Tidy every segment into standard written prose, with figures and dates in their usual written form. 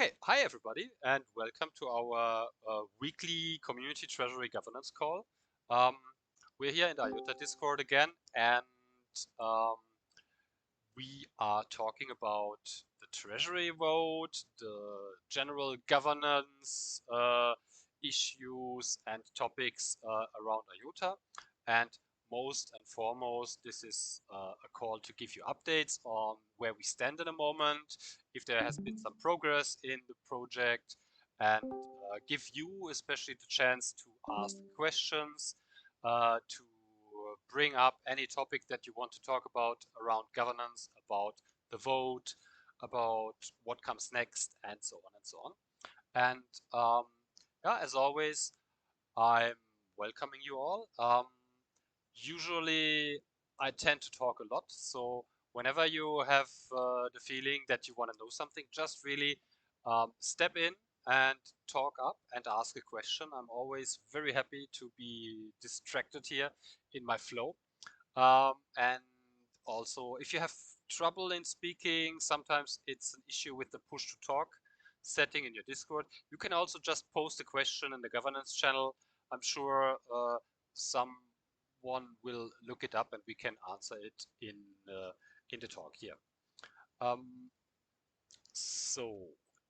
Okay, hi everybody, and welcome to our weekly Community Treasury Governance call. Um, we're here in the IOTA Discord again, and um, we are talking about the Treasury vote, the general governance issues and topics around IOTA. And most and foremost, this is a call to give you updates on where we stand in the moment, if there has been some progress in the project, and give you especially the chance to ask questions, to bring up any topic that you want to talk about around governance, about the vote, about what comes next, and so on and so on. And yeah, as always, I'm welcoming you all. Usually, I tend to talk a lot, so whenever you have the feeling that you want to know something, just really step in and talk up and ask a question. I'm always very happy to be distracted here in my flow. And also, if you have trouble in speaking, sometimes it's an issue with the push to talk setting in your Discord. You can also just post a question in the governance channel. I'm sure someone will look it up and we can answer it in the talk here. So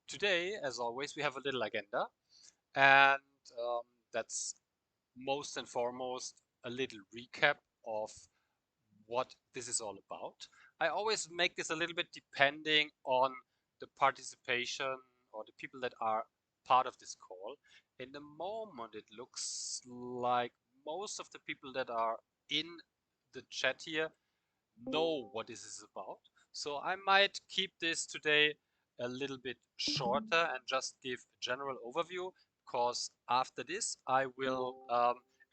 today, as always, we have a little agenda, and that's most and foremost a little recap of what this is all about. I always make this a little bit depending on the participation or the people that are part of this call. In the moment, it looks like most of the people that are in the chat here know what this is about. So I might keep this today a little bit shorter and just give a general overview, because after this I will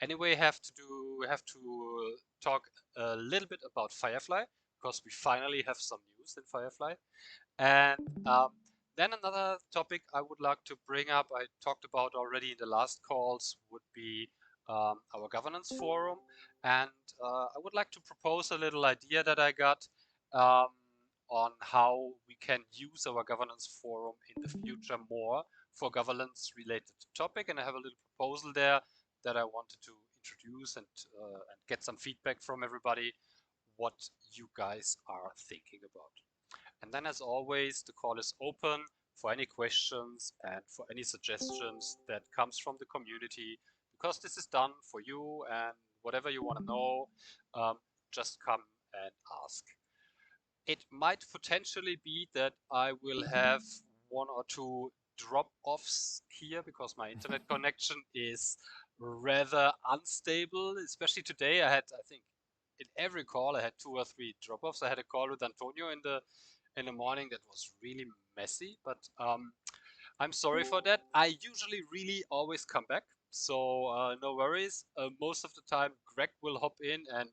anyway have to talk a little bit about Firefly, because we finally have some news in Firefly. And then another topic I would like to bring up, I talked about already in the last calls, would be our governance forum. And I would like to propose a little idea that I got um, on how we can use our governance forum in the future more for governance related topic. And I have a little proposal there that I wanted to introduce and get some feedback from everybody what you guys are thinking about. And then, as always, the call is open for any questions and for any suggestions that comes from the community, because this is done for you, and whatever you want to know, just come and ask. It might potentially be that I will have one or two drop-offs here because my internet connection is rather unstable, especially today. I think in every call I had 2 or 3 drop-offs. I had a call with Antonio in the morning that was really messy, but I'm sorry for that. I usually really always come back, so no worries. Most of the time, Greg will hop in and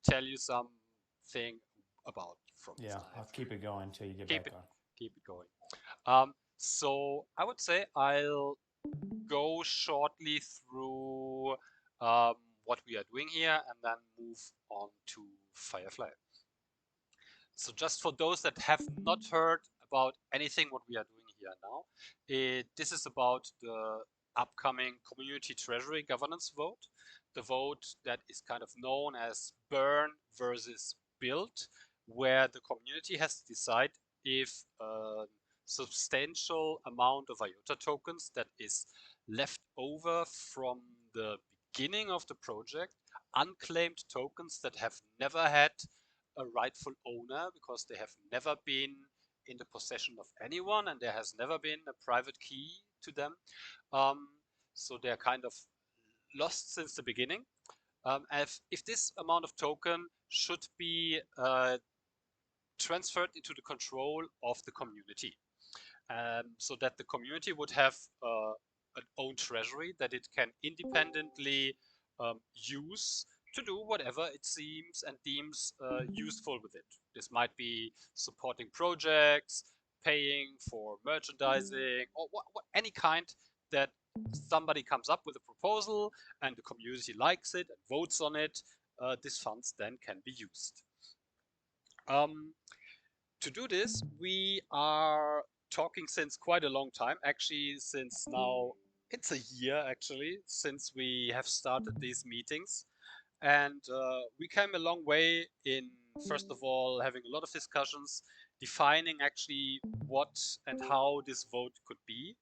tell you something about from his Yeah, I'll life. keep it going until you get Keep back it, on. keep it going. So I would say I'll go shortly through um, what we are doing here and then move on to Firefly. So just for those that have not heard about anything what we are doing here now, this is about the upcoming Community Treasury Governance vote, the vote that is kind of known as burn versus build, where the community has to decide if a substantial amount of IOTA tokens that is left over from the beginning of the project, unclaimed tokens that have never had a rightful owner because they have never been in the possession of anyone and there has never been a private key to them. Um, so they're kind of lost since the beginning. If this amount of token should be transferred into the control of the community, so that the community would have an own treasury that it can independently use to do whatever it seems and deems useful with it. This might be supporting projects, paying for merchandising, or any kind that somebody comes up with a proposal and the community likes it and votes on it. These funds then can be used. Um, to do this, we are talking since quite a long time, actually since now it's a year actually since we have started these meetings. And we came a long way in, first of all, having a lot of discussions, defining actually what and how this vote could be,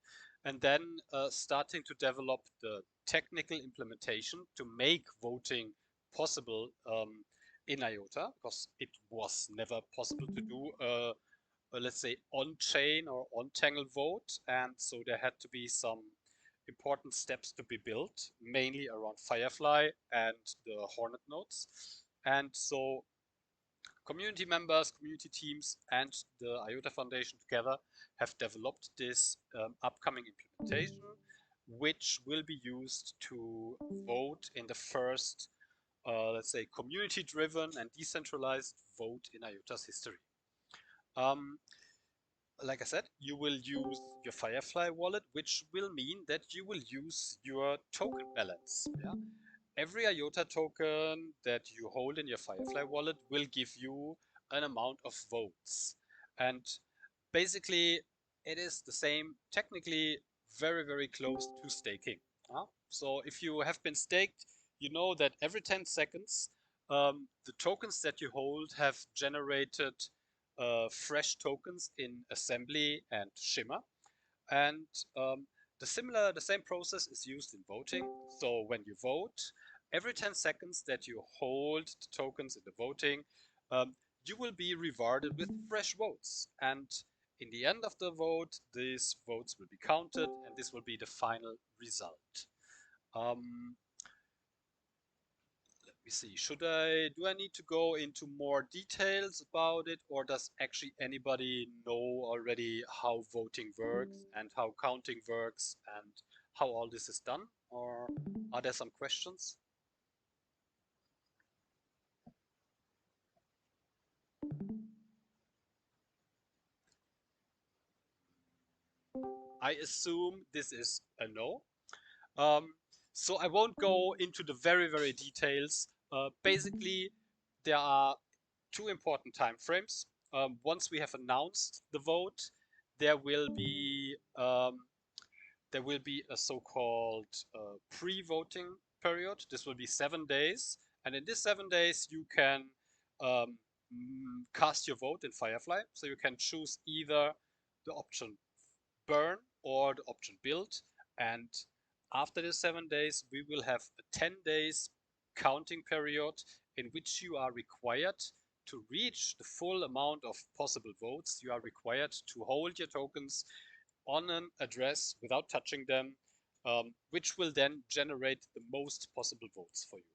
and then starting to develop the technical implementation to make voting possible in IOTA, because it was never possible to do let's say, on-chain or on-tangle vote. And so there had to be some important steps to be built, mainly around Firefly and the Hornet nodes. And so community members, community teams, and the IOTA Foundation together have developed this upcoming implementation, which will be used to vote in the first, let's say, community-driven and decentralized vote in IOTA's history. Um, like I said, you will use your Firefly wallet, which will mean that you will use your token balance. Yeah? Every IOTA token that you hold in your Firefly wallet will give you an amount of votes. And basically, it is the same, technically very, very close to staking. So if you have been staked, you know that every 10 seconds, the tokens that you hold have generated fresh tokens in assembly and shimmer. And um, the same process is used in voting. So when you vote, every 10 seconds that you hold the tokens in the voting, um, you will be rewarded with fresh votes. And in the end of the vote, these votes will be counted, and this will be the final result. Um, Let me see. Do I need to go into more details about it, or does actually anybody know already how voting works and how counting works and how all this is done? Or are there some questions? I assume this is a no. Um, so I won't go into the very, very details. Basically, there are two important time frames. Once we have announced the vote, there will be a so-called pre-voting period. This will be 7 days, and in this 7 days, you can um, cast your vote in Firefly. So you can choose either the option burn or the option build. And after the 7 days, we will have a 10 days counting period in which you are required to reach the full amount of possible votes. You are required to hold your tokens on an address without touching them, which will then generate the most possible votes for you.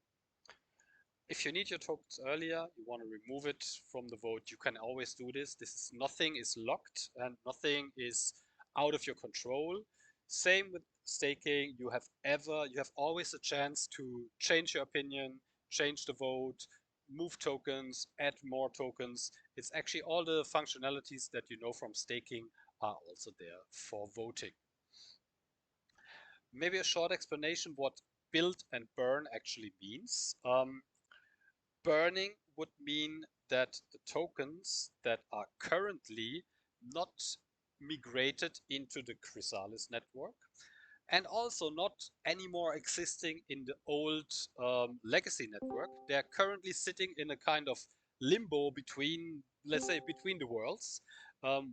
If you need your tokens earlier, you want to remove it from the vote, you can always do this. Nothing is locked and nothing is out of your control. Same with staking. You have always a chance to change your opinion, change the vote, move tokens, add more tokens. It's actually all the functionalities that you know from staking are also there for voting. Maybe a short explanation what build and burn actually means. Burning would mean that the tokens that are currently not migrated into the Chrysalis network and also not anymore existing in the old legacy network. They're currently sitting in a kind of limbo between, let's say, between the worlds,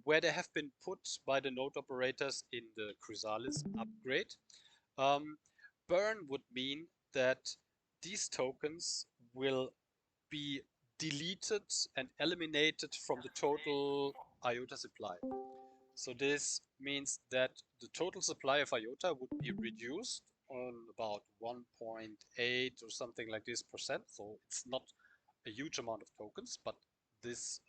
where they have been put by the node operators in the Chrysalis upgrade. Um, Burn would mean that these tokens will be deleted and eliminated from the total IOTA supply. So this means that the total supply of IOTA would be reduced on about 1.8 or something like this percent. So it's not a huge amount of tokens, but this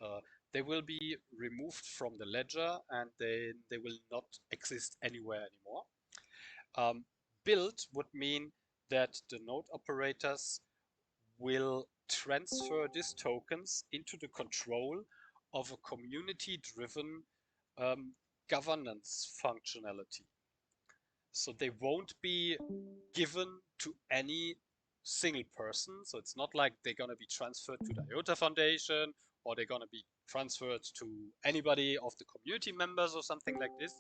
they will be removed from the ledger and they will not exist anywhere anymore. Build would mean that the node operators will transfer these tokens into the control of a community-driven um, governance functionality. So they won't be given to any single person. So it's not like they're going to be transferred to the IOTA Foundation or they're going to be transferred to anybody of the community members or something like this.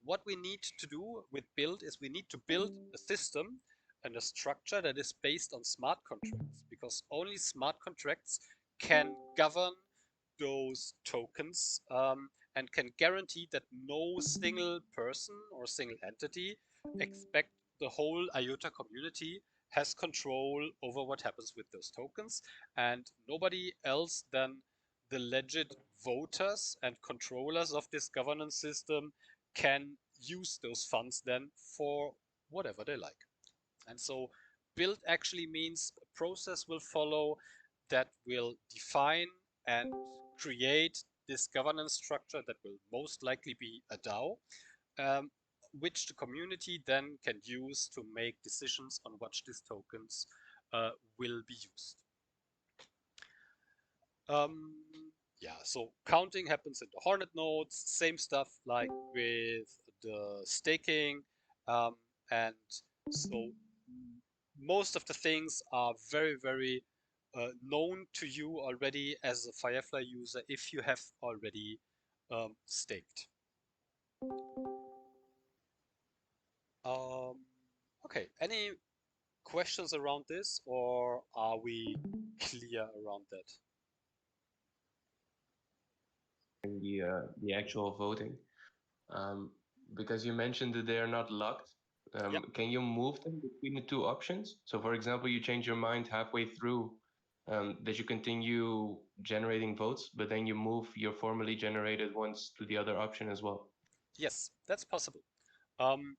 What we need to do with build is we need to build a system and a structure that is based on smart contracts, because only smart contracts can govern those tokens, and can guarantee that no single person or single entity expect the whole IOTA community has control over what happens with those tokens, and nobody else than the legit voters and controllers of this governance system can use those funds then for whatever they like. And so build actually means a process will follow that will define and create this governance structure that will most likely be a DAO, which the community then can use to make decisions on which these tokens will be used. Yeah, so counting happens in the Hornet nodes, same stuff like with the staking. And so most of the things are very, very known to you already as a Firefly user if you have already staked. Okay, any questions around this, or are we clear around that? The actual voting, because you mentioned that they are not locked. Yep. Can you move them between the two options? So, for example, you change your mind halfway through, that you continue generating votes, but then you move your formerly generated ones to the other option as well. Yes, that's possible. Um,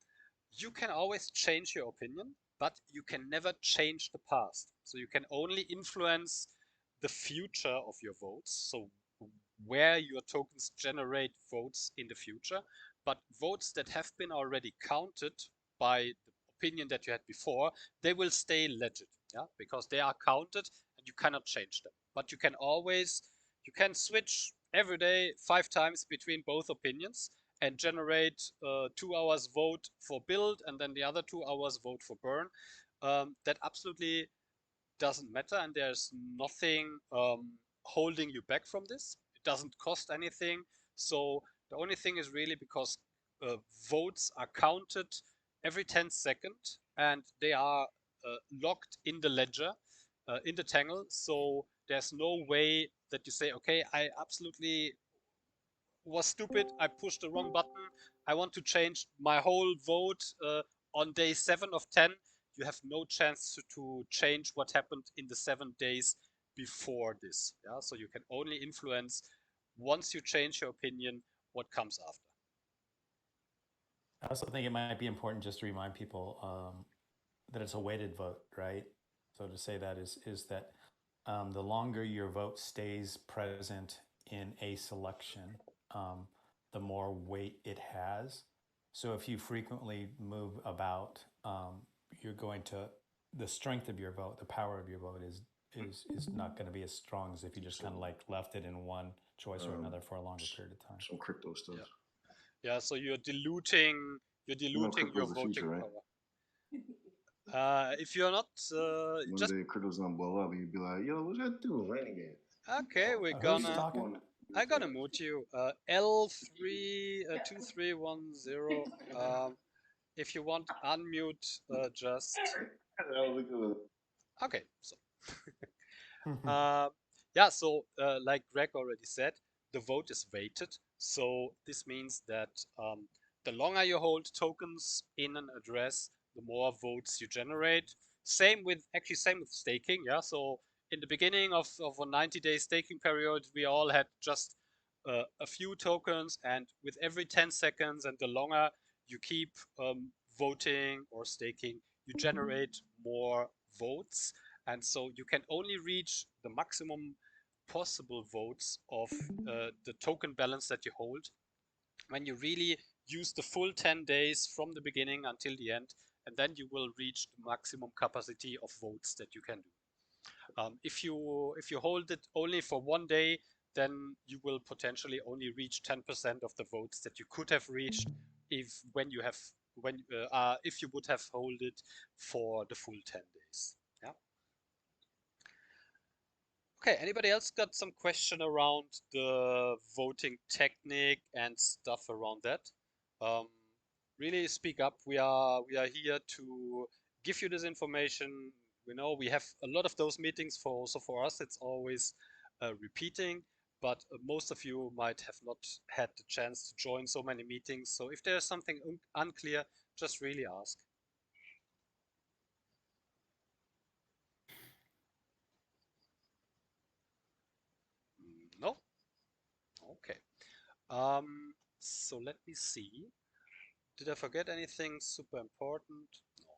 you can always change your opinion, but you can never change the past. So you can only influence the future of your votes. So where your tokens generate votes in the future, but votes that have been already counted by the opinion that you had before, they will stay legit, yeah, because they are counted and you cannot change them. But you can always, you can switch every day 5 times between both opinions and generate 2 hours vote for build and then the other 2 hours vote for burn. That absolutely doesn't matter, and there's nothing holding you back from this. It doesn't cost anything. So the only thing is really because votes are counted every 10 seconds and they are locked in the ledger, in the Tangle. So there's no way that you say, okay, I absolutely was stupid. I pushed the wrong button. I want to change my whole vote on day 7 of 10. You have no chance to change what happened in the 7 days before this. Yeah, so you can only influence once you change your opinion what comes after. I also think it might be important just to remind people that it's a weighted vote, right? So to say that is that the longer your vote stays present in a selection, the more weight it has. So if you frequently move about, you're going to, the strength of your vote, the power of your vote is not going to be as strong as if you just kind of like left it in one choice or another for a longer period of time. Some crypto stuff. Yeah, so you're diluting your voting future, right? power. If you're not, One just day crypto's gonna blow up, and you'd be like, "Yo, what's that do? Renegade." okay. We're Who's gonna. talking? I'm gonna mute you. L32310. If you want, unmute. Just That was a good one. okay. So yeah. So like Greg already said, the vote is weighted. So this means that the longer you hold tokens in an address, the more votes you generate. Same with staking. Yeah. So in the beginning of a 90-day staking period, we all had just a few tokens, and with every 10 seconds and the longer you keep voting or staking, you generate more votes. And so you can only reach the maximum possible votes of the token balance that you hold when you really use the full 10 days from the beginning until the end, and then you will reach the maximum capacity of votes that you can do. If you hold it only for 1 day, then you will potentially only reach 10% of the votes that you could have reached if you would have hold it for the full 10 days. Yeah. Okay, anybody else got some question around the voting technique and stuff around that? Um, really speak up. We are here to give you this information. We know we have a lot of those meetings for us it's always repeating, but most of you might have not had the chance to join so many meetings. So if there's something unclear, just really ask. No? Okay. So let me see. Did I forget anything super important? No.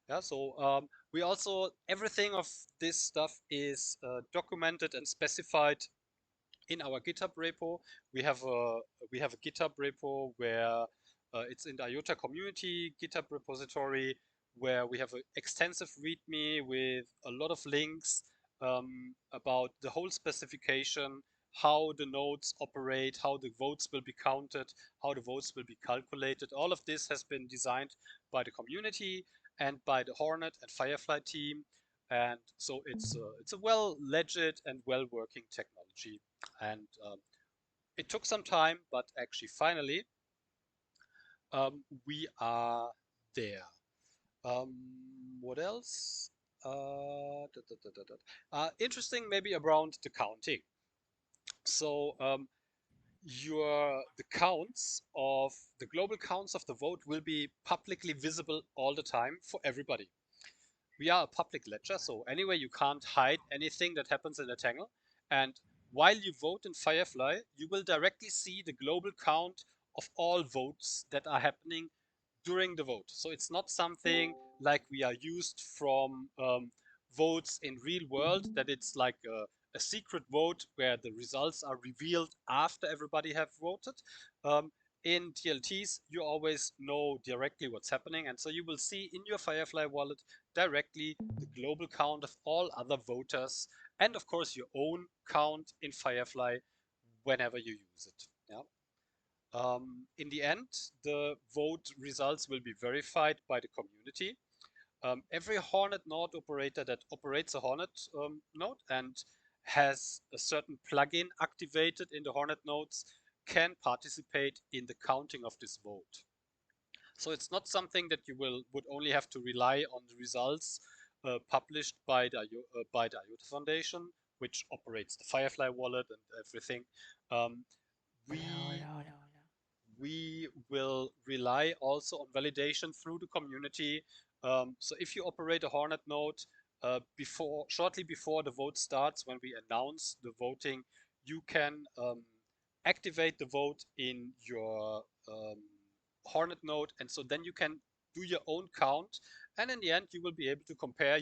Yeah, so we also, everything of this stuff is documented and specified in our GitHub repo. We have a GitHub repo where it's in the IOTA community GitHub repository where we have an extensive README with a lot of links about the whole specification, how the nodes operate, how the votes will be counted, how the votes will be calculated. All of this has been designed by the community and by the Hornet and Firefly team. And so it's a well legit and well working technology. And it took some time, but actually finally we are there. Um, what else? Interesting maybe around the counting. So the counts of the global counts of the vote will be publicly visible all the time for everybody. We are a public ledger, so anyway, you can't hide anything that happens in a Tangle. And while you vote in Firefly, you will directly see the global count of all votes that are happening during the vote. So it's not something like we are used from votes in real world, that it's like a secret vote where the results are revealed after everybody have voted. In TLTs, you always know directly what's happening. And so you will see in your Firefly wallet directly the global count of all other voters. And of course, your own count in Firefly whenever you use it. Yeah. In the end, the vote results will be verified by the community. Every Hornet node operator that operates a Hornet node and has a certain plugin activated in the Hornet nodes can participate in the counting of this vote. So it's not something that you would only have to rely on the results published by the IOTA Foundation, which operates the Firefly wallet and everything. We we will rely also on validation through the community. So if you operate a Hornet node shortly before the vote starts, when we announce the voting, you can activate the vote in your Hornet node, and so then you can do your own count, and in the end you will be able to compare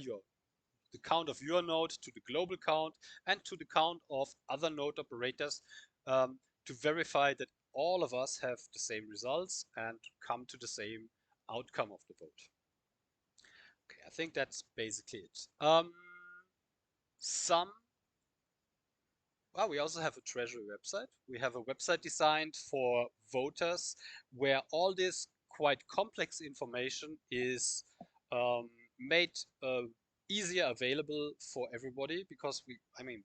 the count of your node to the global count and to the count of other node operators to verify that all of us have the same results and come to the same outcome of the vote. Okay, I think that's basically it. We also have a Treasury website. We have a website designed for voters where all this quite complex information is made easier available for everybody, because we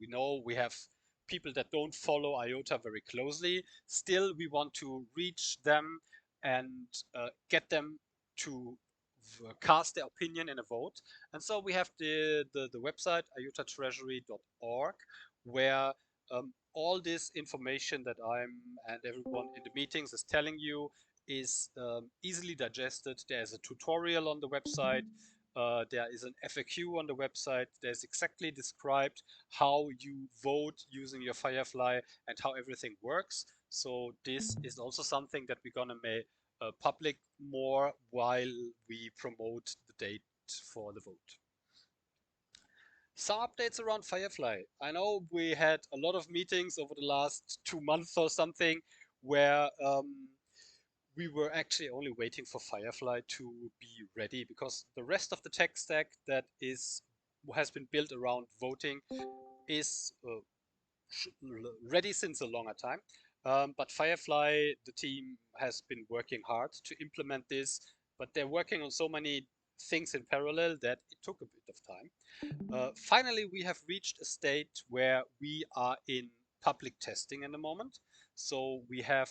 know we have people that don't follow IOTA very closely. Still, we want to reach them and get them to cast their opinion in a vote. And so we have the website iotatreasury.org, where all this information that I'm and everyone in the meetings is telling you is easily digested. There's a tutorial on the website. There is an FAQ on the website. There's exactly described how you vote using your Firefly and how everything works. So this is also something that we're gonna make public more while we promote the date for the vote. Some updates around Firefly. I know we had a lot of meetings over the last 2 months or something where we were actually only waiting for Firefly to be ready, because the rest of the tech stack that has been built around voting is ready since a longer time. But Firefly, the team has been working hard to implement this, but they're working on so many things in parallel that it took a bit of time. Finally, we have reached a state where we are in public testing in the moment. So we have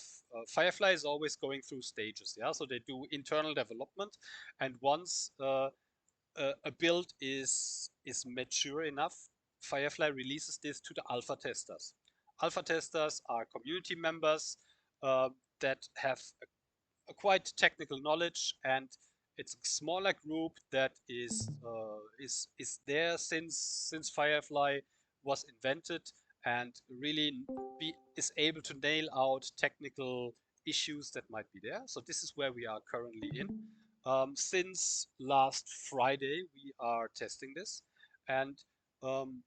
Firefly is always going through stages. Yeah, so they do internal development, and once a build is mature enough, Firefly releases this to the alpha testers. Alpha testers are community members uh, that have a quite technical knowledge, and it's a smaller group that is there since Firefly was invented, and really is able to nail out technical issues that might be there. So this is where we are currently in. Since last Friday, we are testing this, and um,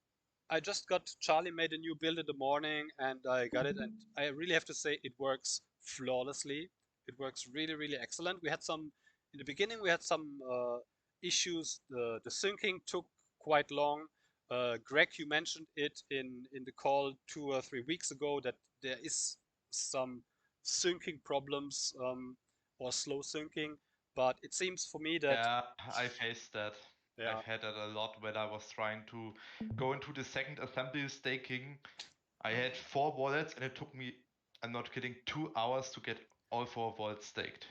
I just got Charlie made a new build in the morning, and I got it, and I really have to say it works flawlessly. It works really, really excellent. We had some in the beginning. We had some issues. The syncing took quite long. Greg, you mentioned it in the call 2 or 3 weeks ago that there is some syncing problems or slow syncing. But it seems for me that Yeah, I faced that. yeah, I've had that a lot when I was trying to go into the second assembly staking. I had 4 wallets and it took me, I'm not kidding, 2 hours to get all 4 wallets staked.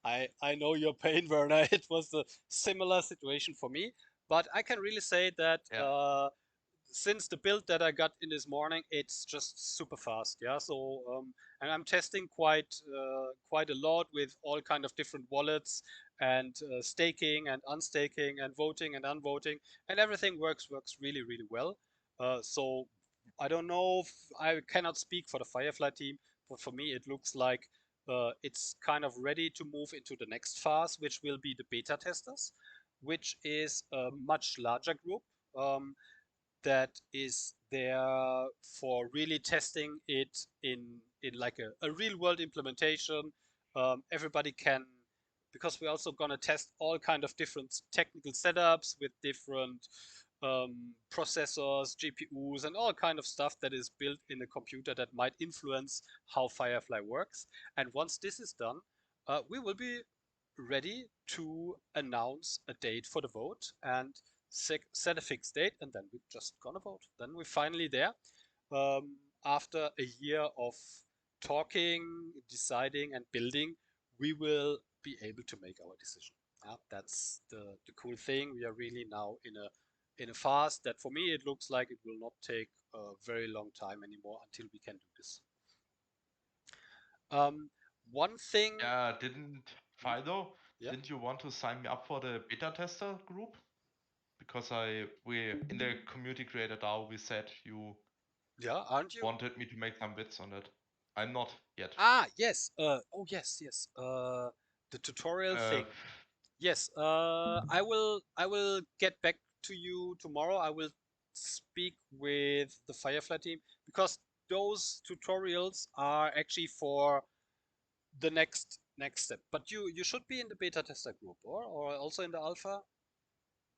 I know your pain, Werner. It was a similar situation for me, but I can really say that Yeah. since the build that I got in this morning, it's just super fast. Yeah. So and I'm testing quite a lot with all kind of different wallets and staking and unstaking and voting and unvoting, and everything works really really well. So I don't know if I cannot speak for the Firefly team, but for me it looks like it's kind of ready to move into the next phase, which will be the beta testers, which is a much larger group. That is there for really testing it in like a real world implementation. Everybody can, because we're also gonna test all kind of different technical setups with different processors, GPUs, and all kind of stuff that is built in a computer that might influence how Firefly works. And once this is done, we will be ready to announce a date for the vote and set a fixed date, and then we're just gonna vote. Then we're finally there. After a year of talking, deciding, and building, we will be able to make our decision. That's the cool thing. We are really now in a phase that for me it looks like it will not take a very long time anymore until we can do this. Um, one thing, Yeah, Fido, yeah, didn't you want to sign me up for the beta tester group? Because we in the community creator DAO we said you yeah, aren't you? wanted me to make some bits on it. I'm not yet. Ah, yes. Oh, yes, yes. The tutorial Uh, thing. Yes. I will get back to you tomorrow. I will speak with the Firefly team because those tutorials are actually for the next step. But you should be in the beta tester group or also in the alpha.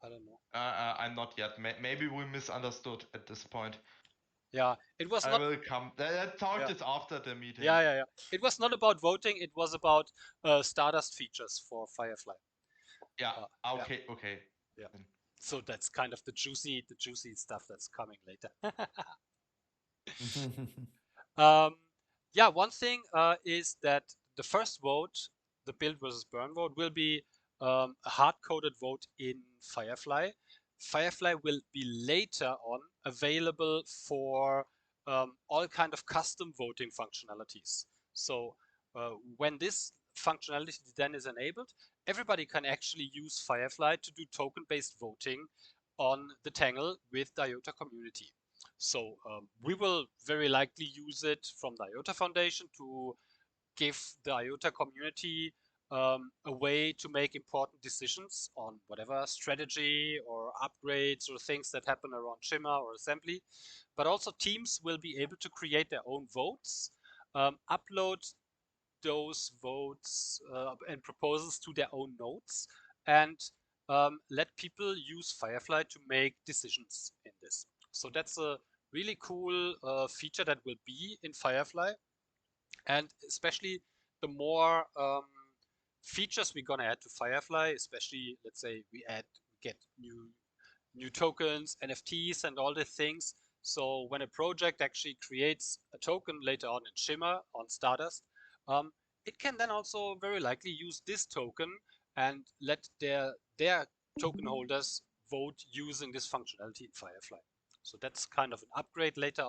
I don't know. I'm not yet. Maybe we misunderstood at this point. Yeah, it was I not. will come. Let's talk Yeah, this after the meeting. yeah. It was not about voting. It was about Stardust features for Firefly. Yeah. Yeah, Okay. Okay. yeah. Then. So that's kind of the juicy stuff that's coming later. um, yeah, one thing is that the first vote, the build versus burn vote, will be a hard-coded vote in Firefly. Firefly will be later on available for all kind of custom voting functionalities. So when this functionality then is enabled, everybody can actually use Firefly to do token-based voting on the Tangle with the IOTA community. So we will very likely use it from the IOTA Foundation to give the IOTA community a way to make important decisions on whatever strategy or upgrades or things that happen around Shimmer or assembly. But also teams will be able to create their own votes, upload those votes and proposals to their own nodes, and let people use Firefly to make decisions in this. So that's a really cool feature that will be in Firefly, and especially the more features we're gonna add to Firefly, especially let's say we get new tokens, NFTs, and all the things. So when a project actually creates a token later on in Shimmer on Stardust, it can then also very likely use this token and let their token holders vote using this functionality in Firefly. So that's kind of an upgrade later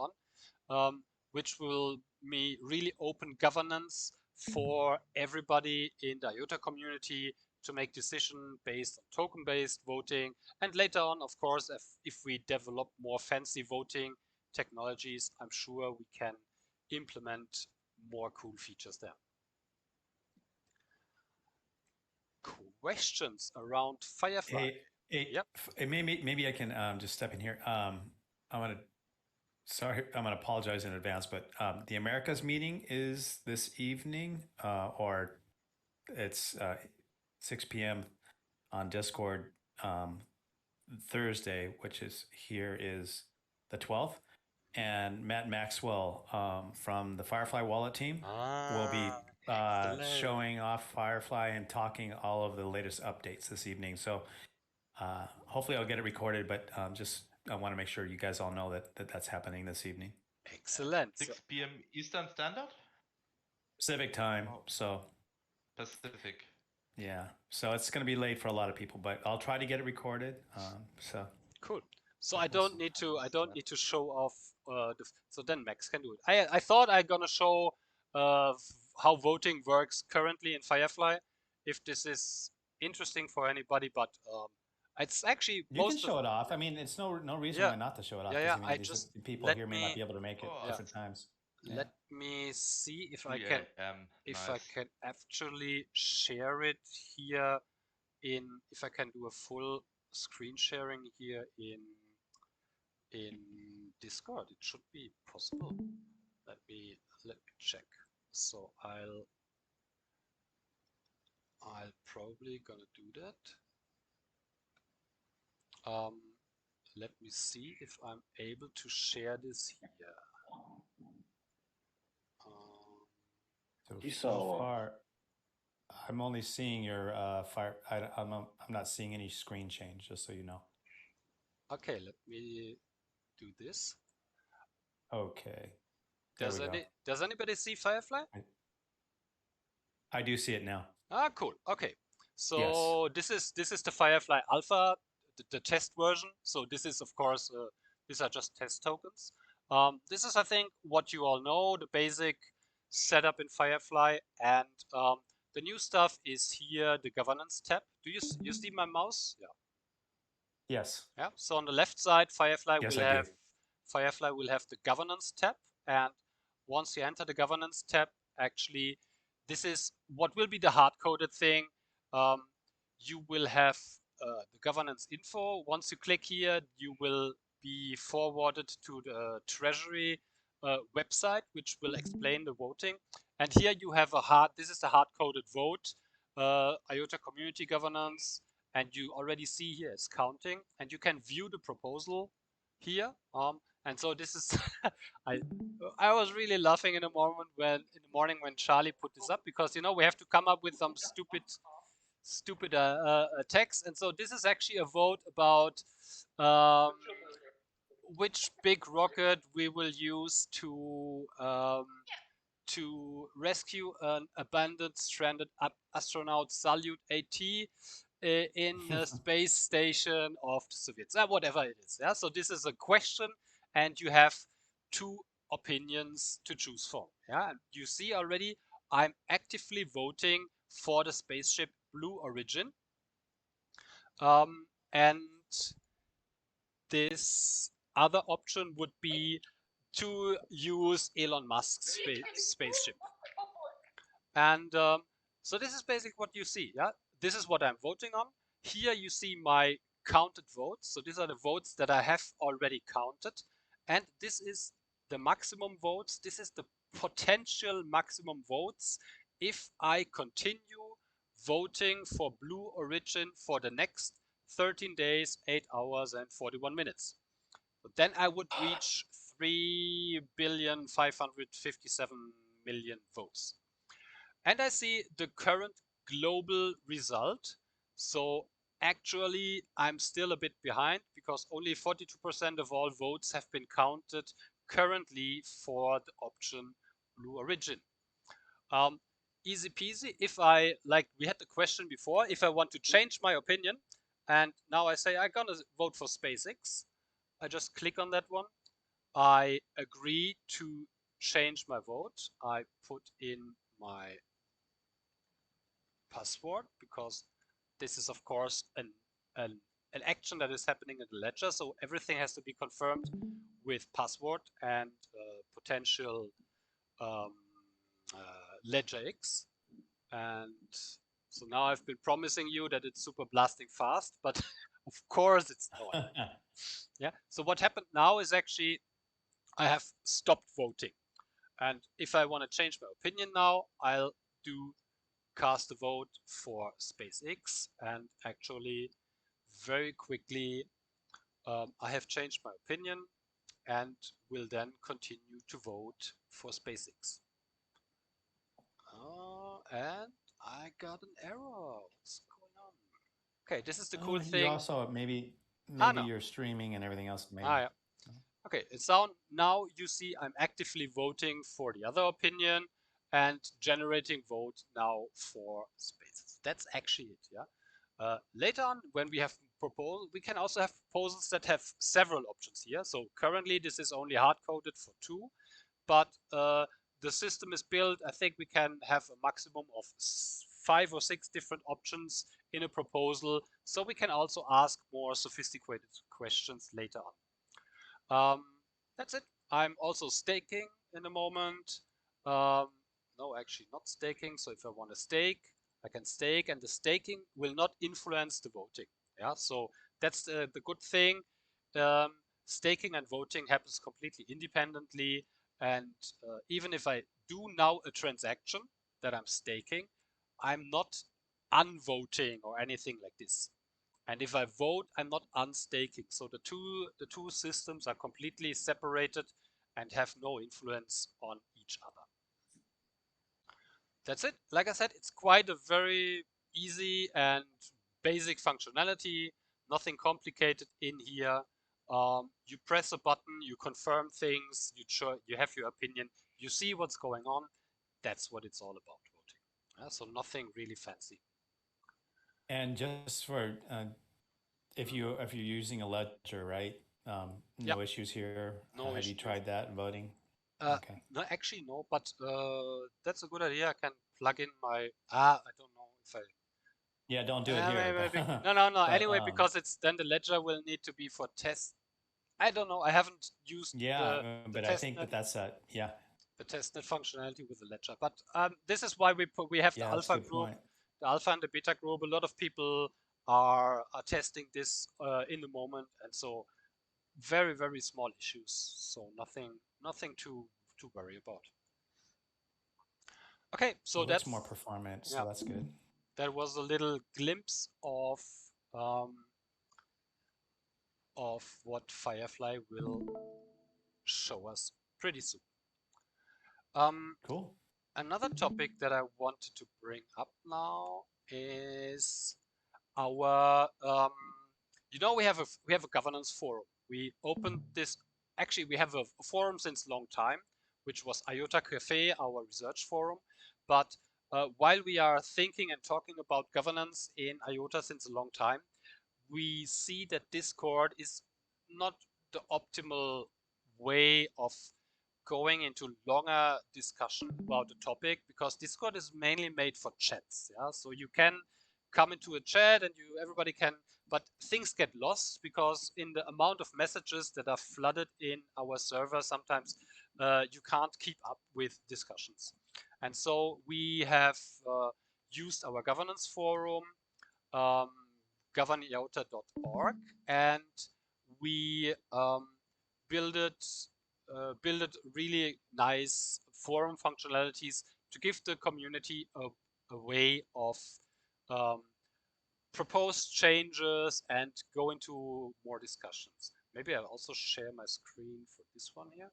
on, which will be really open governance for everybody in the IOTA community to make decision based on token-based voting. And later on, of course, if we develop more fancy voting technologies, I'm sure we can implement more cool features there. Questions around Firefly? Yep. Maybe I can just step in here. I'm gonna apologize in advance, but the Americas meeting is this evening, or it's 6 p.m. on Discord. Thursday, which is here, is the 12th, and Matt Maxwell from the Firefly Wallet team will be showing off Firefly and talking all of the latest updates this evening. So hopefully I'll get it recorded, but I want to make sure you guys all know that's happening this evening. Excellent. 6 p.m. Eastern Standard? Pacific time. Oh. So Pacific. yeah, so it's going to be late for a lot of people, but I'll try to get it recorded. So cool. So I don't need to show off. So then Max can do it. I thought I'm gonna show how voting works currently in Firefly, if this is interesting for anybody, but it's actually you can show it off. I mean, it's no reason why not to show it off. Yeah, I mean, people here may not be able to make it different times. Let me see if I 3 can a.m. if Nice. I can actually share it here if I can do a full screen sharing here in Discord. It should be possible. Let me check. So I'll probably gonna do that. Let me see if I'm able to share this here. So far, I'm only seeing your fire. I'm not seeing any screen change, just so you know. Okay, let me do this. Okay. Does anybody see Firefly? I do see it now. Ah, cool. Okay. So yes. this is the Firefly Alpha, the test version. So this is of course these are just test tokens. This is I think what you all know, the basic setup in Firefly, and the new stuff is here, the governance tab. Do you see my mouse? Yeah. Yes. Yeah. So on the left side, Firefly yes, will have the governance tab, and once you enter the governance tab, actually, this is what will be the hard-coded thing. You will have the governance info. Once you click here, you will be forwarded to the Treasury website, which will explain the voting. And here you have this is the hard-coded vote, IOTA community governance, and you already see here it's counting, and you can view the proposal here. And so this is, I was really laughing in the morning when Charlie put this up, because we have to come up with some stupid text, and so this is actually a vote about which big rocket we will use to rescue an abandoned stranded astronaut Salyut AT in the space station of the Soviets, whatever it is. Yeah, so this is a question, and you have two opinions to choose from. Yeah, and you see already I'm actively voting for the spaceship Blue Origin, and this other option would be to use Elon Musk's spaceship. And so this is basically what you see. Yeah, this is what I'm voting on. Here you see my counted votes. So these are the votes that I have already counted, and this is the maximum votes. This is the potential maximum votes if I continue voting for Blue Origin for the next 13 days, 8 hours, and 41 minutes. But then I would reach 3,557,000,000 votes. And I see the current global result. So actually, I'm still a bit behind because only 42% of all votes have been counted currently for the option Blue Origin. Easy peasy. If I, like we had the question before, if I want to change my opinion, and now I say I'm gonna vote for SpaceX, I just click on that one. I agree to change my vote. I put in my password because this is of course an action that is happening in the ledger. So everything has to be confirmed with password and potential ledger X. And so now I've been promising you that it's super blasting fast, but of course it's not. Yeah. So what happened now is actually I have stopped voting. And if I want to change my opinion now, I'll do cast a vote for SpaceX. And actually, very quickly, I have changed my opinion and will then continue to vote for SpaceX. And I got an error. What's going on? Okay, this is the cool You thing. also maybe No. you're streaming and everything else. Maybe. Yeah. Okay, it's down. Now you see I'm actively voting for the other opinion and generating vote now for spaces. That's actually it, yeah. Later on, when we have proposal, we can also have proposals that have several options here. So currently this is only hard-coded for 2, but the system is built, I think we can have a maximum of 5 or 6 different options in a proposal. So we can also ask more sophisticated questions later on. That's it. I'm also staking in the moment. No, actually not staking. So if I want to stake, I can stake, and the staking will not influence the voting. Yeah, so that's the good thing. Staking and voting happens completely independently. And even if I do now a transaction that I'm staking, I'm not unvoting or anything like this. And if I vote, I'm not unstaking. So the two systems are completely separated and have no influence on each other. That's it. Like I said, it's quite a very easy and basic functionality. Nothing complicated in here. You press a button, you confirm things, you have your opinion, you see what's going on. That's what it's all about, voting. So nothing really fancy. And just for if you're using a ledger, right? No issues here. No Have issue. you tried that voting? Okay. No, actually no, but that's a good idea. I can plug in my I don't know if I. Yeah, don't do it here. Maybe. No. But, Anyway, because it's then the ledger will need to be for test. I don't know. I haven't used yeah, the but I think testnet. that's yeah. The testnet functionality with the ledger. But this is why we have the alpha group, the alpha and the beta group. A lot of people are testing this in the moment, and so very small issues. So nothing to worry about. Okay, so that's more performance. So that's good. That was a little glimpse of what Firefly will show us pretty soon. Cool. Another topic that I wanted to bring up now is our we have a governance forum. We opened this. Actually, we have a forum since a long time, which was IOTA Cafe, our research forum. But while we are thinking and talking about governance in IOTA since a long time, we see that Discord is not the optimal way of going into longer discussion about the topic, because Discord is mainly made for chats. Yeah, so you can come into a chat and everybody can, but things get lost because in the amount of messages that are flooded in our server, sometimes you can't keep up with discussions. And so we have used our governance forum, govern.iota.org, and we builded really nice forum functionalities to give the community a way of propose changes and go into more discussions. Maybe I'll also share my screen for this one here.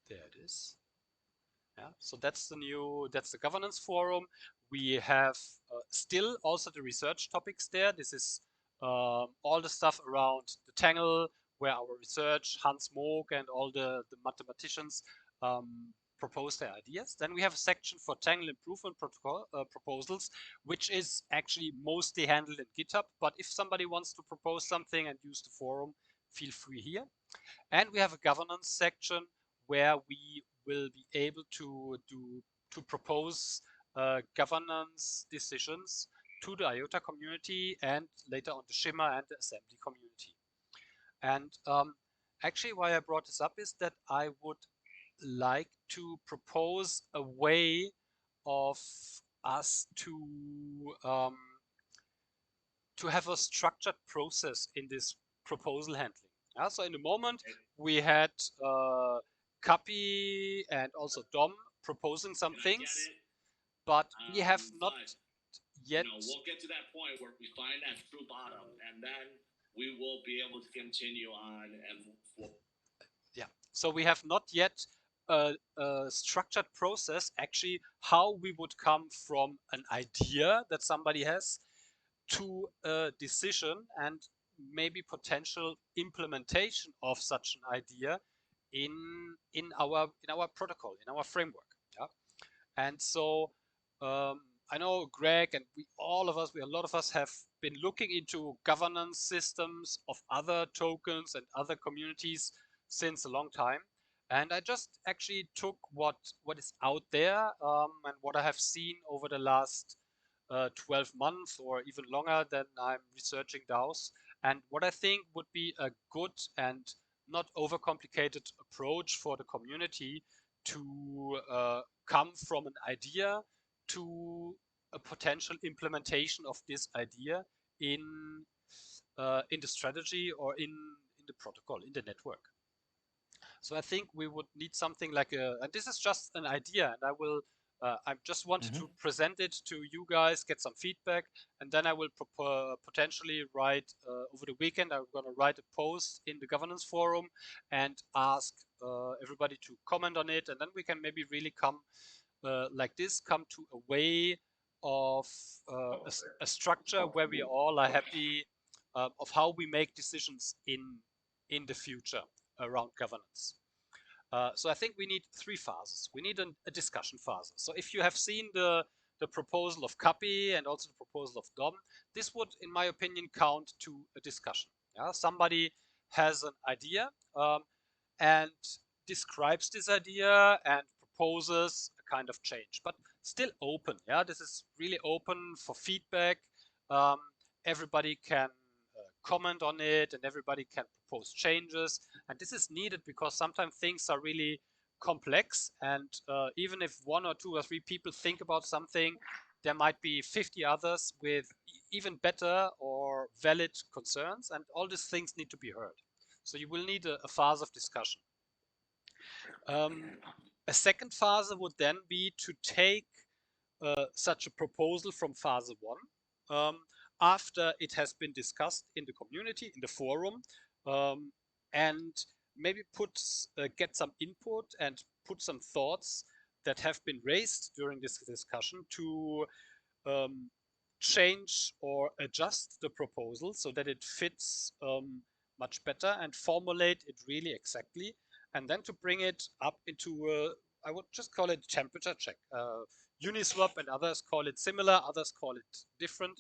There it is. Yeah, so that's the governance forum. We have still also the research topics there. This is all the stuff around the Tangle, where our research, Hans Moog and all the mathematicians propose their ideas. Then we have a section for Tangle improvement protocol proposals, which is actually mostly handled in GitHub. But if somebody wants to propose something and use the forum, feel free here. And we have a governance section where we will be able to propose governance decisions to the IOTA community and later on the Shimmer and the assembly community. And actually why I brought this up is that I would like to propose a way of us to have a structured process in this proposal handling. So in the moment we had Kapi and also Dom proposing some things, but we have not yet. We'll get to that point where we find that true bottom, and then we will be able to continue on and move forward. Yeah. So we have not yet a structured process actually how we would come from an idea that somebody has to a decision and maybe potential implementation of such an idea in our protocol, in our framework. Yeah. And so I know Greg and a lot of us have been looking into governance systems of other tokens and other communities since a long time. And I just actually took what is out there and what I have seen over the last 12 months or even longer than I'm researching DAOs. And what I think would be a good and not overcomplicated approach for the community to come from an idea to a potential implementation of this idea in the strategy or in the protocol, in the network. So I think we would need something like and this is just an idea, and I just wanted to present it to you guys, get some feedback, and then I will potentially write over the weekend. I'm going to write a post in the governance forum and ask everybody to comment on it, and then we can maybe really come to a way of a structure where we all are happy of how we make decisions in the future around governance. So I think we need 3 phases. We need a discussion phase. So if you have seen the proposal of Kapi and also the proposal of Dom, this would, in my opinion, count to a discussion. Yeah? Somebody has an idea and describes this idea and proposes a kind of change, but still open. Yeah, this is really open for feedback. Everybody can comment on it and everybody can propose changes, and this is needed because sometimes things are really complex, and even if 1 or 2 or 3 people think about something, there might be 50 others with even better or valid concerns, and all these things need to be heard. So you will need a phase of discussion. A second phase would then be to take such a proposal from phase 1 after it has been discussed in the community, in the forum, and maybe get some input and put some thoughts that have been raised during this discussion to change or adjust the proposal so that it fits much better and formulate it really exactly, and then to bring it up into I would just call it temperature check. Uniswap and others call it similar, others call it different,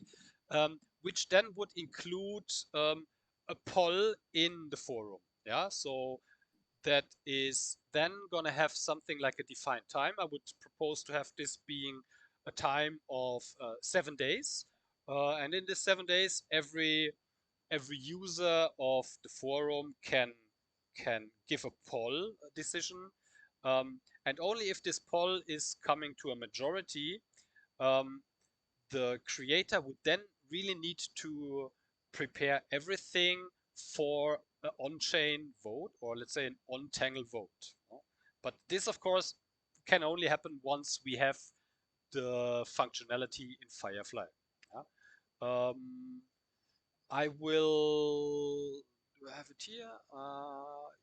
which then would include a poll in the forum. Yeah, so that is then gonna have something like a defined time. I would propose to have this being a time of 7 days, and in this 7 days, every user of the forum can give a poll decision, and only if this poll is coming to a majority, the creator would then really need to prepare everything for an on-chain vote, or let's say an on-tangle vote. But this, of course, can only happen once we have the functionality in Firefly. I have it here.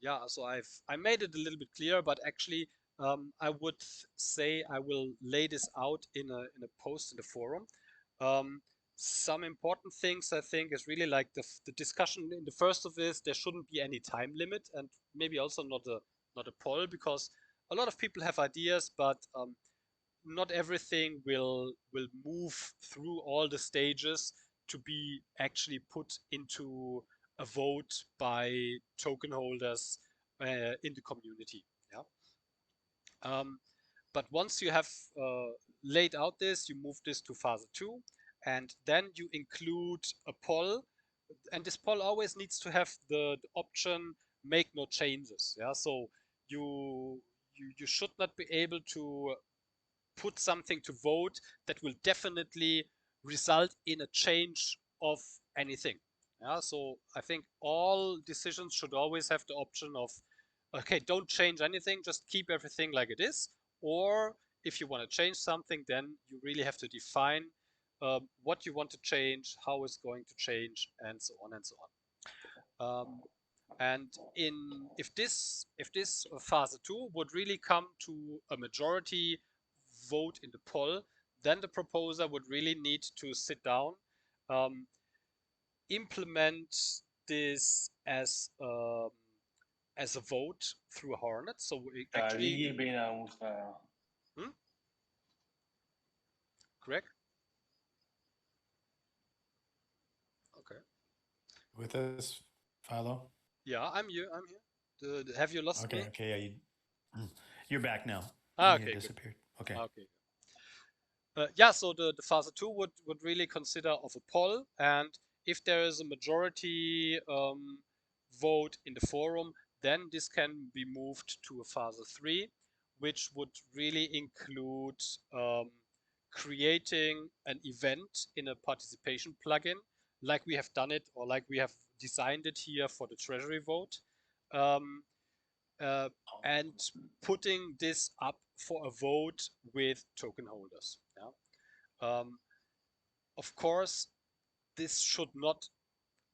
Yeah, so I made it a little bit clearer, but actually I would say I will lay this out in a post in the forum. Some important things I think is really like the discussion in the first of this. There shouldn't be any time limit, and maybe also not a poll, because a lot of people have ideas, but not everything will move through all the stages to be actually put into a vote by token holders in the community. Yeah. But once you have laid out this, you move this to phase 2, and then you include a poll, and this poll always needs to have the option make no changes. Yeah, so you should not be able to put something to vote that will definitely result in a change of anything. Yeah, so I think all decisions should always have the option of, okay, don't change anything, just keep everything like it is. Or if you want to change something, then you really have to define what you want to change, how it's going to change, and so on and so on. And if this phase 2 would really come to a majority vote in the poll, then the proposer would really need to sit down, implement this as a vote through Hornet. So we actually, correct? Okay. With us, Philo? Yeah, I'm here. I'm here. Have you lost Okay, me? okay, yeah, you're back now. Ah, You okay, had good. disappeared. Okay. Okay. Yeah, so the phase 2 would really consider of a poll, and if there is a majority vote in the forum, then this can be moved to a phase 3, which would really include creating an event in a participation plugin, like we have done it, or like we have designed it here for the Treasury vote, um, uh, and putting this up for a vote with token holders. Yeah. Of course, this should not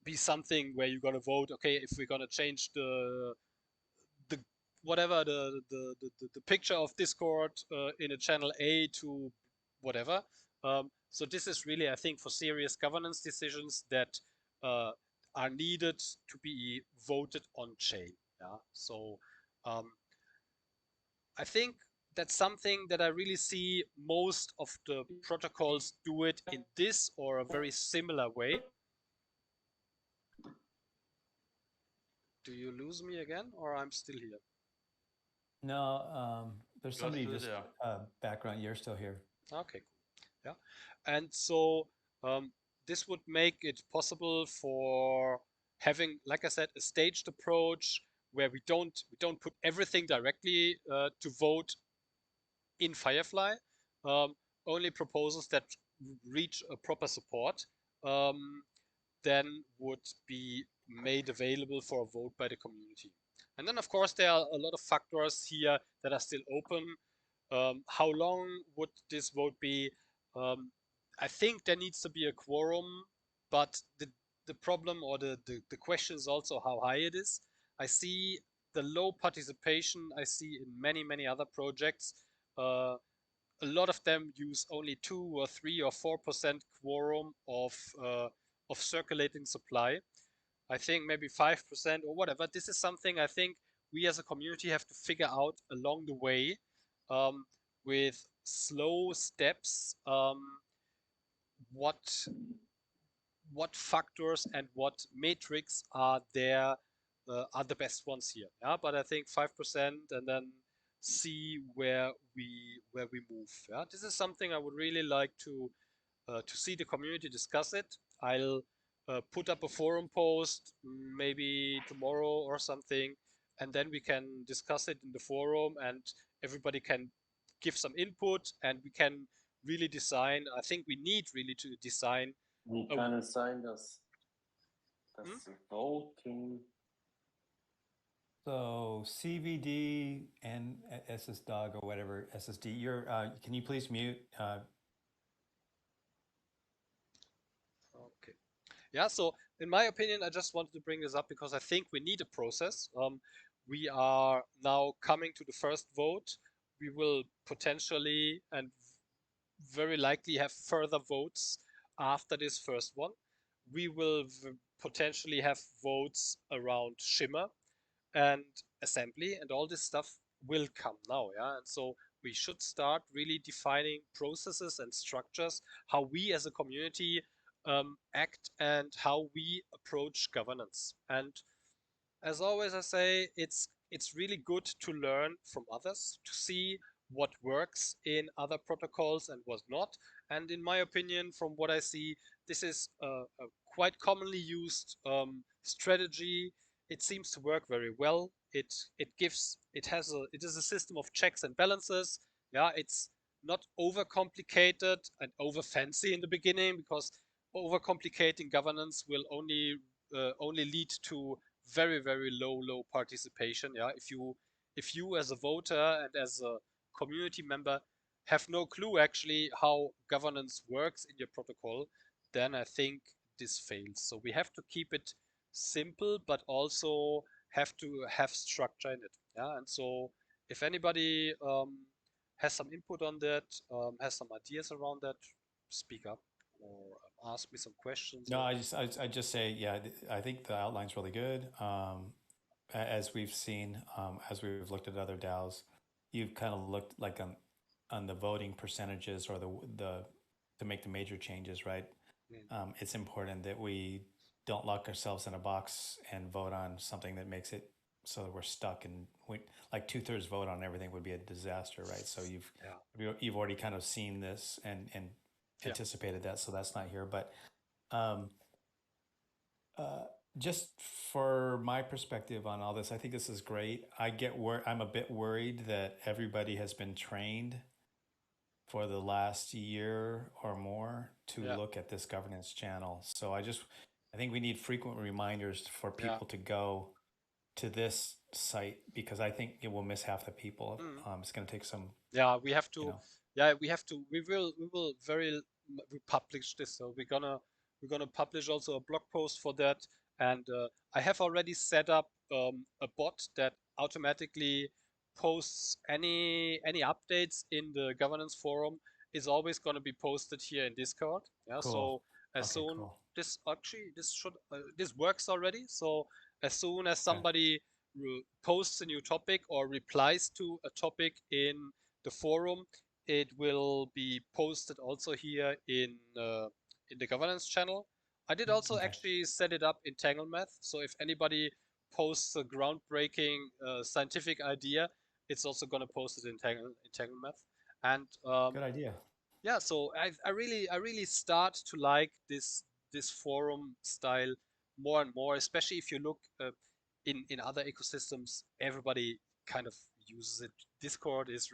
be something where you're gonna vote. Okay, if we're gonna change the whatever the picture of Discord in a channel A to whatever. So this is really, I think, for serious governance decisions that are needed to be voted on chain. Yeah. So I think that's something that I really see most of the protocols do it in this or a very similar way. Do you lose me again, or I'm still here? No, there's You're somebody still just there. background. You're still here. Okay, cool. Yeah, and so this would make it possible for having, like I said, a staged approach where we don't put everything directly to vote in Firefly. Um, Only proposals that reach a proper support um, then would be made available for a vote by the community. And then, of course, there are a lot of factors here that are still open. How long would this vote be? I think there needs to be a quorum, but the problem or the question is also how high it is. I see the low participation I see in many other projects. A lot of them use only 2 or 3 or 4% quorum of circulating supply. I think maybe 5% or whatever. This is something I think we as a community have to figure out along the way um, with slow steps. What factors and what metrics are there are the best ones here. Yeah, but I think 5% and then see where we move. Yeah, this is something I would really like to see the community discuss it. I'll put up a forum post maybe tomorrow or something, and then we can discuss it in the forum, and everybody can give some input, and we can really design. I think we need really to design. Wie a, kann es sein, dass hmm? das Voting So CVD and SSDOG or whatever SSD. You're. Can you please mute? Okay. Yeah, so in my opinion, I just wanted to bring this up because I think we need a process. We are now coming to the first vote. we will potentially and very likely have further votes after this first one. We will potentially have votes around Shimmer and assembly, and all this stuff will come now. Yeah, and so we should start really defining processes and structures, how we as a community act and how we approach governance. And as always, I say it's really good to learn from others, to see what works in other protocols and what not. And in my opinion, from what I see, this is a quite commonly used strategy. It seems to work very well. It is a system of checks and balances. Yeah, it's not overcomplicated and over fancy in the beginning, because overcomplicating governance will only lead to very low participation. Yeah, if you as a voter and as a community member have no clue actually how governance works in your protocol, then I think this fails. So we have to keep it simple, but also have to have structure in it. Yeah, and so if anybody has some input on that, has some ideas around that, speak up or ask me some questions. No, Or I just say, yeah, I think the outline's really good. As we've seen, as we've looked at other DAOs, you've kind of looked like on the voting percentages or the to make the major changes, right? It's important that we don't lock ourselves in a box and vote on something that makes it so that we're stuck, and like 2/3 vote on everything would be a disaster, right? So you've already kind of seen this and anticipated that, so that's not here. But um, just for my perspective on all this, I think this is great. I'm a bit worried that everybody has been trained for the last year or more to look at this governance channel. So I think we need frequent reminders for people to go to this site, because I think it will miss half the people. It's going to take some. Yeah, we have to. We have to. We will we publish this. So we're gonna publish also a blog post for that. And I have already set up a bot that automatically posts any updates in the governance forum. Is always going to be posted here in Discord. Yeah. Cool. So as soon cool. this works already. So as soon as somebody posts a new topic or replies to a topic in the forum, it will be posted also here in the governance channel. I did also actually set it up in TangleMath. So if anybody posts a groundbreaking scientific idea, it's also going to post it in TangleMath. And good idea. Yeah, so I really start to like this forum style more and more, especially if you look in other ecosystems. Everybody kind of uses it. Discord is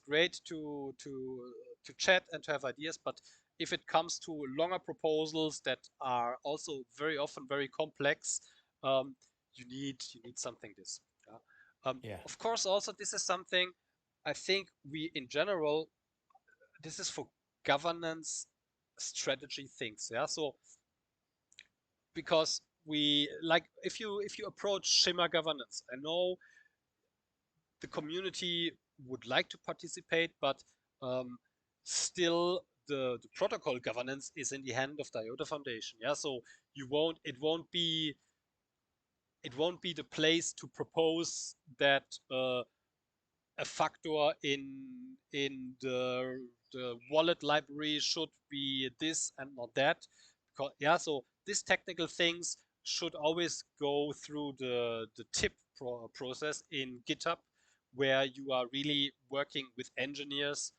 great to chat and to have ideas, but if it comes to longer proposals that are also very often very complex, you need something this. Of course, also this is something I think we in general, this is for governance strategy things. Yeah, so because we like, if you approach Shimmer governance, I know the community would like to participate, but still the protocol governance is in the hand of the IOTA Foundation. Yeah, so it won't be the place to propose that a factor in the wallet library should be this and not that. Because, so these technical things should always go through the tip process in GitHub, where you are really working with engineers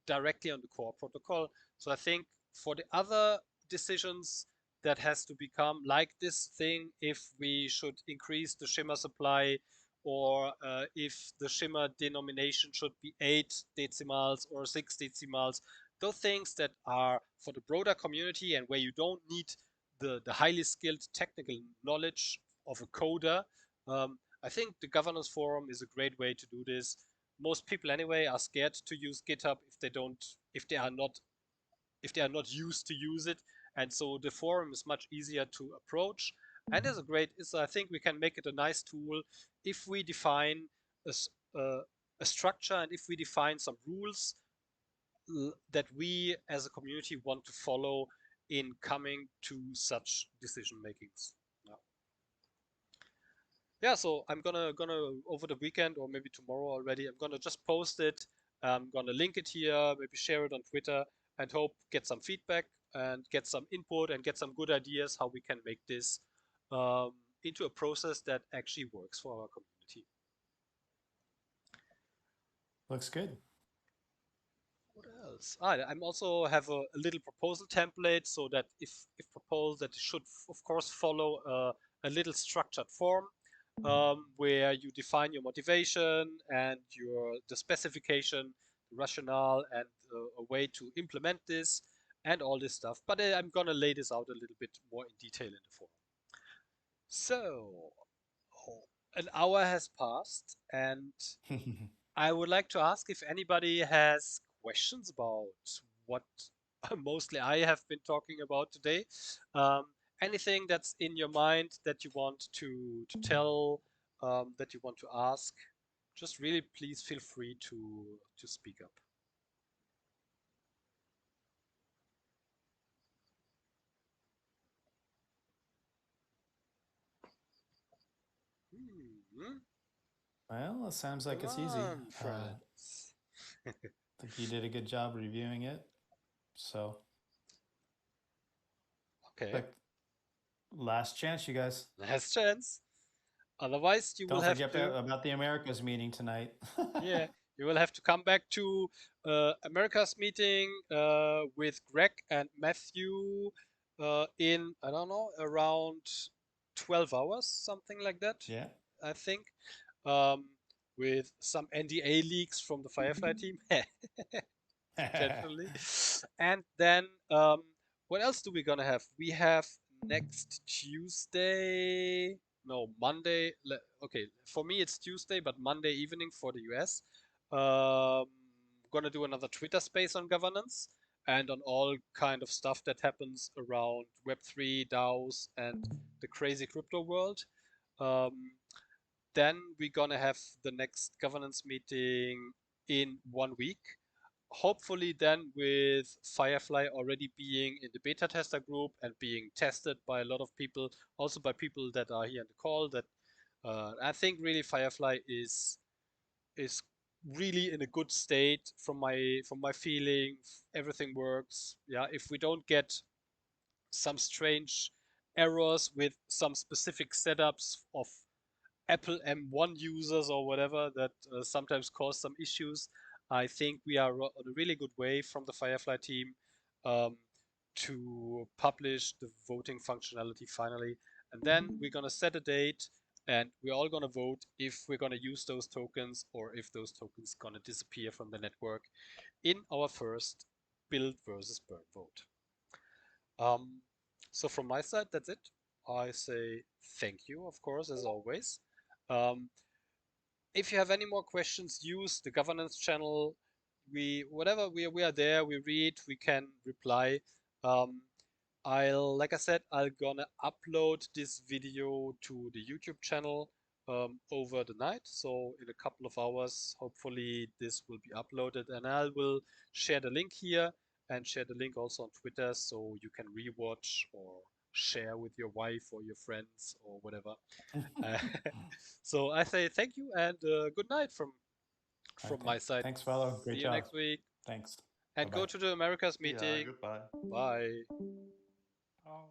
directly on the core protocol. So I think for the other decisions that has to become like this thing, if we should increase the Shimmer supply, or if the Shimmer denomination should be 8 decimals or 6 decimals, those things that are for the broader community and where you don't need the highly skilled technical knowledge of a coder. I think the governance forum is a great way to do this. Most people anyway are scared to use GitHub if they are not used to use it, and so the forum is much easier to approach. And I think we can make it a nice tool if we define a a structure and if we define some rules that we as a community want to follow in coming to such decision makings. Yeah, so I'm gonna over the weekend or maybe tomorrow already, I'm gonna just post it. I'm gonna link it here, maybe share it on Twitter, and hope get some feedback and get some input and get some good ideas how we can make this into a process that actually works for our community. Looks good. What else? I'm also have a little proposal template so that if proposed, that it should of course follow a little structured form where you define your motivation and the specification, the rationale, and a way to implement this and all this stuff. But I'm gonna lay this out a little bit more in detail in the forum. So, an hour has passed, and I would like to ask if anybody has questions about what mostly I have been talking about today. Anything that's in your mind that you want to tell, that you want to ask, just really please feel free to speak up. Well, it sounds like Come it's easy. on, friends. I think you did a good job reviewing it. So, Okay, but last chance, you guys. last chance. Otherwise, you will Don't have forget to. about the Americas meeting tonight. Yeah, you will have to come back to America's meeting with Greg and Matthew in, I don't know, around 12 hours, something like that. Yeah. I think, with some NDA leaks from the Firefly team, potentially. And then, what else do we gonna have? We have next Tuesday. No, Monday. Okay, for me it's Tuesday, but Monday evening for the US. Gonna do another Twitter space on governance and on all kind of stuff that happens around Web3, DAOs, and the crazy crypto world. Then we're gonna have the next governance meeting in 1 week. Hopefully then with Firefly already being in the beta tester group and being tested by a lot of people, also by people that are here on the call, that I think really Firefly is really in a good state from my feeling. Everything works. Yeah, if we don't get some strange errors with some specific setups of Apple M1 users or whatever that sometimes cause some issues, I think we are on a really good way from the Firefly team to publish the voting functionality finally. And then we're going to set a date and we're all going to vote if we're going to use those tokens or if those tokens going to disappear from the network in our first build versus burn vote. So from my side, that's it. I say thank you, of course, as always. If you have any more questions, use the governance channel. We are there. We read. We can reply. Like I said, I'm gonna upload this video to the YouTube channel over the night. So in a couple of hours, hopefully this will be uploaded, and I will share the link here and share the link also on Twitter, so you can rewatch or share with your wife or your friends or whatever. So I say thank you and good night from Okay. my side. Thanks, fellow. Great See job. you next week. Thanks. And Bye-bye. go to the Americas Yeah, meeting. goodbye. Bye. Ciao.